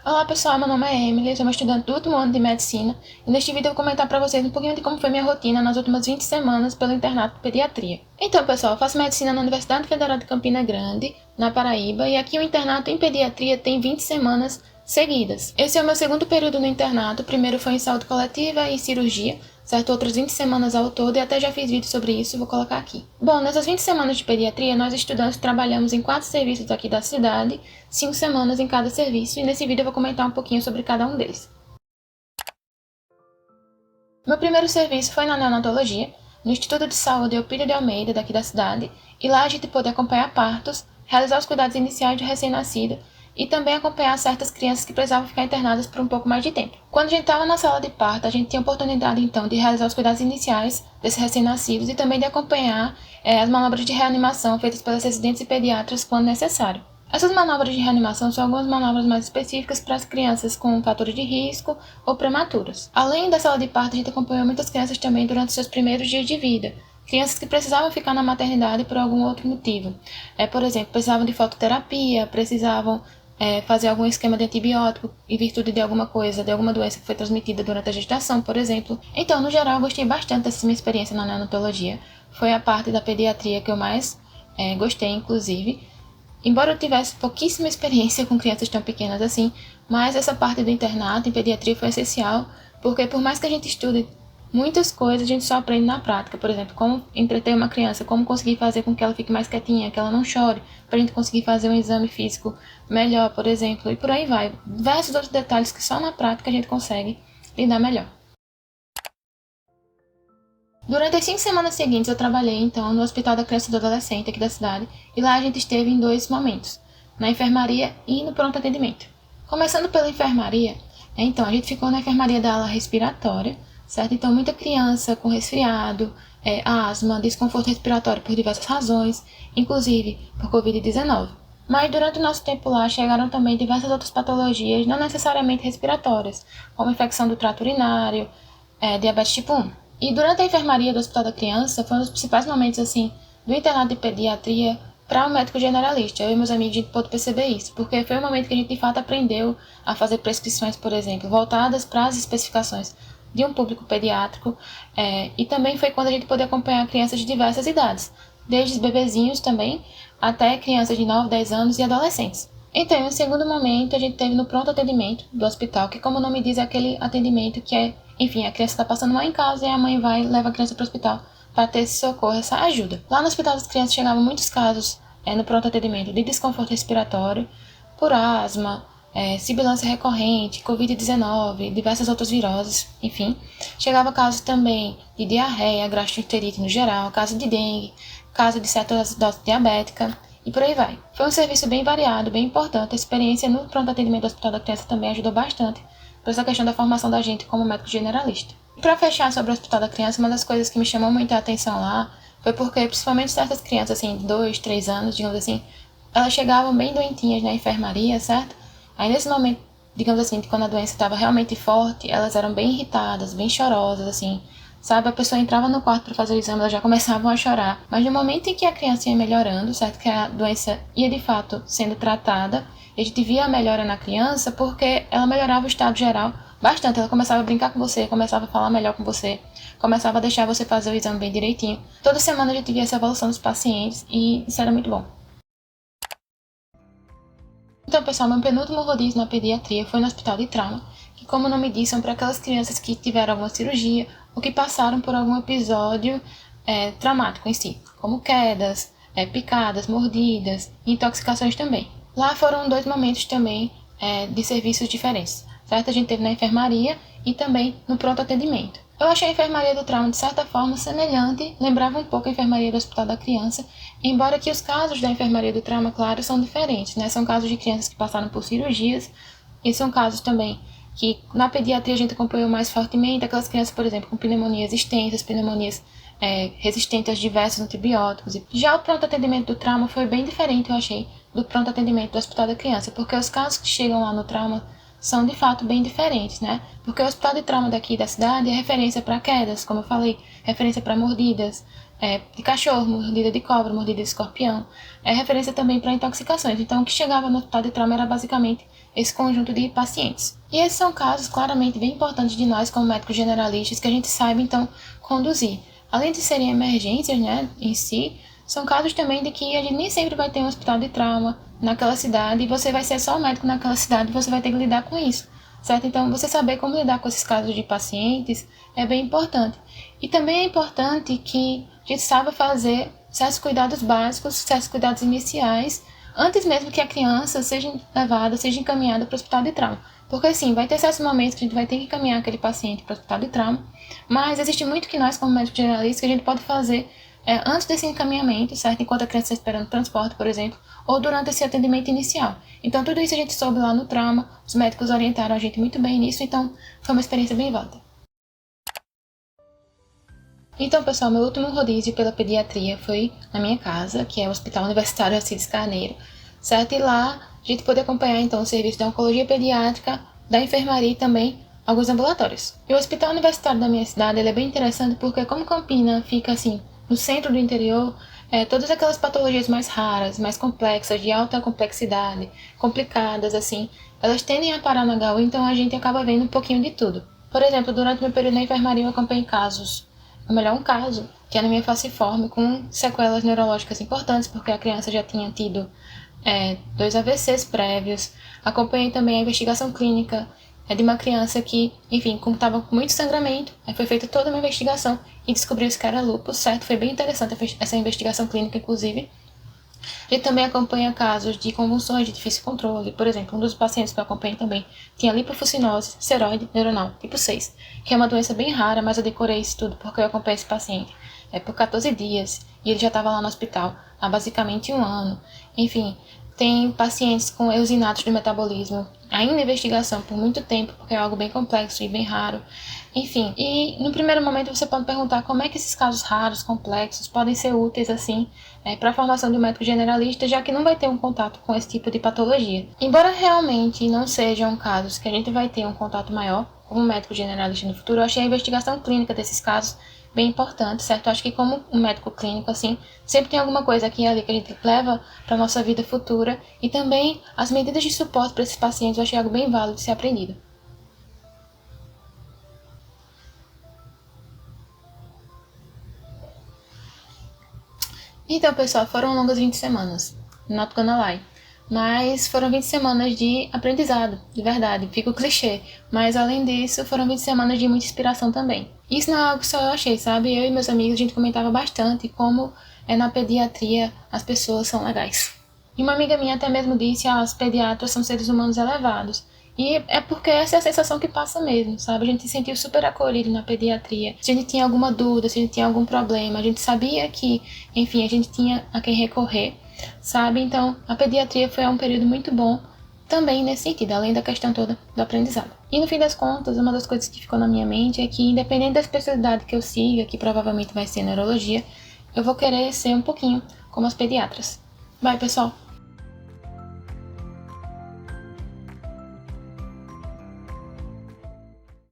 Olá pessoal, meu nome é Emily, eu sou uma estudante do último ano de Medicina e neste vídeo eu vou comentar para vocês um pouquinho de como foi minha rotina nas últimas 20 semanas pelo internato de Pediatria. Então pessoal, eu faço Medicina na Universidade Federal de Campina Grande, na Paraíba, e aqui o internato em Pediatria tem 20 semanas seguidas. Esse é o meu segundo período no internato, o primeiro foi em saúde coletiva e cirurgia, certo? Outras 20 semanas ao todo, e até já fiz vídeo sobre isso, vou colocar aqui. Bom, nessas 20 semanas de pediatria, nós estudantes trabalhamos em 4 serviços aqui da cidade, 5 semanas em cada serviço, e nesse vídeo eu vou comentar um pouquinho sobre cada um deles. Meu primeiro serviço foi na neonatologia, no Instituto de Saúde Eupídio de Almeida, daqui da cidade, e lá a gente pôde acompanhar partos, realizar os cuidados iniciais de recém-nascido e também acompanhar certas crianças que precisavam ficar internadas por um pouco mais de tempo. Quando a gente estava na sala de parto, a gente tinha a oportunidade então de realizar os cuidados iniciais desses recém-nascidos e também de acompanhar as manobras de reanimação feitas pelas residentes e pediatras quando necessário. Essas manobras de reanimação são algumas manobras mais específicas para as crianças com fatores de risco ou prematuras. Além da sala de parto, a gente acompanhou muitas crianças também durante seus primeiros dias de vida. Crianças que precisavam ficar na maternidade por algum outro motivo. Por exemplo, precisavam de fototerapia, precisavam fazer algum esquema de antibiótico em virtude de alguma coisa, de alguma doença que foi transmitida durante a gestação, por exemplo. Então, no geral, eu gostei bastante dessa minha experiência na neonatologia. Foi a parte da pediatria que eu mais gostei, inclusive. Embora eu tivesse pouquíssima experiência com crianças tão pequenas assim, mas essa parte do internato em pediatria foi essencial, porque por mais que a gente estude muitas coisas, a gente só aprende na prática. Por exemplo, como entreter uma criança, como conseguir fazer com que ela fique mais quietinha, que ela não chore, para a gente conseguir fazer um exame físico melhor, por exemplo, e por aí vai. Diversos outros detalhes que só na prática a gente consegue lidar melhor. Durante as 5 semanas seguintes, eu trabalhei, então, no Hospital da Criança e do Adolescente aqui da cidade, e lá a gente esteve em 2 momentos, na enfermaria e no pronto atendimento. Começando pela enfermaria, então, a gente ficou na enfermaria da ala respiratória, certo? Então, muita criança com resfriado, asma, desconforto respiratório por diversas razões, inclusive por Covid-19. Mas durante o nosso tempo lá, chegaram também diversas outras patologias, não necessariamente respiratórias, como infecção do trato urinário, diabetes tipo 1. E durante a enfermaria do Hospital da Criança, foi um dos principais momentos, assim, do internato de pediatria para o médico generalista. Eu e meus amigos, a gente pôde perceber isso, porque foi um momento que a gente, de fato, aprendeu a fazer prescrições, por exemplo, voltadas para as especificações de um público pediátrico, e também foi quando a gente pôde acompanhar crianças de diversas idades, desde os bebezinhos também, até crianças de 9, 10 anos e adolescentes. Então, em um segundo momento, a gente teve no pronto atendimento do hospital, que como o nome diz, é aquele atendimento que enfim, a criança está passando mal em casa e a mãe vai e leva a criança para o hospital para ter esse socorro, essa ajuda. Lá no Hospital das Crianças chegavam muitos casos no pronto atendimento de desconforto respiratório, por asma, sibilância recorrente, Covid-19, diversas outras viroses, enfim. Chegava casos também de diarreia, gastroenterite no geral, caso de dengue, caso de cetoacidose diabética, e por aí vai. Foi um serviço bem variado, bem importante. A experiência no pronto atendimento do Hospital da Criança também ajudou bastante para essa questão da formação da gente como médico generalista. E para fechar sobre o Hospital da Criança, uma das coisas que me chamou muita atenção lá foi porque, principalmente certas crianças, assim, de 2, 3 anos, digamos assim, elas chegavam bem doentinhas na enfermaria, certo? Aí nesse momento, digamos assim, de quando a doença estava realmente forte, elas eram bem irritadas, bem chorosas, assim, sabe? A pessoa entrava no quarto para fazer o exame, elas já começavam a chorar. Mas no momento em que a criança ia melhorando, certo? Que a doença ia de fato sendo tratada, a gente via a melhora na criança porque ela melhorava o estado geral bastante. Ela começava a brincar com você, começava a falar melhor com você, começava a deixar você fazer o exame bem direitinho. Toda semana a gente via essa evolução dos pacientes e isso era muito bom. Então, pessoal, meu penúltimo rodízio na pediatria foi no hospital de trauma, que, como o nome diz, são para aquelas crianças que tiveram alguma cirurgia ou que passaram por algum episódio traumático em si, como quedas, picadas, mordidas e intoxicações também. Lá foram 2 momentos também de serviços diferentes, certo? A gente teve na enfermaria e também no pronto atendimento. Eu achei a enfermaria do trauma, de certa forma, semelhante, lembrava um pouco a enfermaria do Hospital da Criança, embora que os casos da enfermaria do trauma, claro, são diferentes, né? São casos de crianças que passaram por cirurgias, e são casos também que na pediatria a gente acompanhou mais fortemente, aquelas crianças, por exemplo, com pneumonias extensas, pneumonias resistentes a diversos antibióticos. Já o pronto atendimento do trauma foi bem diferente, eu achei, do pronto atendimento do Hospital da Criança, porque os casos que chegam lá no trauma são de fato bem diferentes, né? Porque o Hospital de Trauma daqui da cidade é referência para quedas, como eu falei, referência para mordidas de cachorro, mordida de cobra, mordida de escorpião, é referência também para intoxicações. Então, o que chegava no Hospital de Trauma era basicamente esse conjunto de pacientes. E esses são casos claramente bem importantes de nós, como médicos generalistas, que a gente saiba, então, conduzir. Além de serem emergências, né, em si, são casos também de que a gente nem sempre vai ter um hospital de trauma naquela cidade, e você vai ser só o médico naquela cidade e você vai ter que lidar com isso, certo? Então, você saber como lidar com esses casos de pacientes é bem importante. E também é importante que a gente saiba fazer certos cuidados básicos, certos cuidados iniciais, antes mesmo que a criança seja levada, seja encaminhada para o hospital de trauma. Porque sim, vai ter certos momentos que a gente vai ter que encaminhar aquele paciente para o hospital de trauma, mas existe muito que nós, como médicos generalistas, que a gente pode fazer antes desse encaminhamento, certo? Enquanto a criança está esperando transporte, por exemplo, ou durante esse atendimento inicial. Então, tudo isso a gente soube lá no trauma, os médicos orientaram a gente muito bem nisso, então foi uma experiência bem válida. Então, pessoal, meu último rodízio pela pediatria foi na minha casa, que é o Hospital Universitário Alcides Carneiro, certo? E lá a gente pôde acompanhar, então, o serviço da oncologia pediátrica, da enfermaria e também alguns ambulatórios. E o Hospital Universitário da minha cidade, ele é bem interessante porque, como Campina fica, assim, no centro do interior, todas aquelas patologias mais raras, mais complexas, de alta complexidade, complicadas, assim, elas tendem a parar na HU, então a gente acaba vendo um pouquinho de tudo. Por exemplo, durante meu período na enfermaria eu acompanhei casos, ou melhor, um caso, que é anemia falciforme, com sequelas neurológicas importantes, porque a criança já tinha tido 2 AVCs prévios. Acompanhei também a investigação clínica de uma criança que, enfim, estava com muito sangramento, aí foi feita toda uma investigação e descobriu-se que era lúpus, certo? Foi bem interessante essa investigação clínica, inclusive. A gente também acompanha casos de convulsões de difícil controle. Por exemplo, um dos pacientes que eu acompanhei também tinha lipofucinose seroide neuronal, tipo 6, que é uma doença bem rara, mas eu decorei isso tudo porque eu acompanhei esse paciente por 14 dias e ele já estava lá no hospital há basicamente 1 ano. Enfim, tem pacientes com erros inatos do metabolismo, ainda em investigação por muito tempo, porque é algo bem complexo e bem raro. Enfim, e no primeiro momento você pode perguntar como é que esses casos raros, complexos, podem ser úteis assim para a formação de um médico generalista, já que não vai ter um contato com esse tipo de patologia. Embora realmente não sejam casos que a gente vai ter um contato maior como médico generalista no futuro, eu achei a investigação clínica desses casos bem importante, certo? Eu acho que como um médico clínico, assim, sempre tem alguma coisa aqui e ali que a gente leva para a nossa vida futura, e também as medidas de suporte para esses pacientes eu achei algo bem válido de ser aprendido. Então, pessoal, foram longas 20 semanas, not gonna lie. Mas foram 20 semanas de aprendizado, de verdade, fica o clichê. Mas além disso, foram 20 semanas de muita inspiração também. Isso não é algo que só eu achei, sabe? Eu e meus amigos, a gente comentava bastante como na pediatria as pessoas são legais. E uma amiga minha até mesmo disse, os pediatras são seres humanos elevados. E é porque essa é a sensação que passa mesmo, sabe? A gente se sentiu super acolhido na pediatria. Se a gente tinha alguma dúvida, se a gente tinha algum problema, a gente sabia que, enfim, a gente tinha a quem recorrer, sabe? Então, a pediatria foi um período muito bom também nesse sentido, além da questão toda do aprendizado. E no fim das contas, uma das coisas que ficou na minha mente é que, independente da especialidade que eu siga, que provavelmente vai ser neurologia, eu vou querer ser um pouquinho como as pediatras. Bye, pessoal!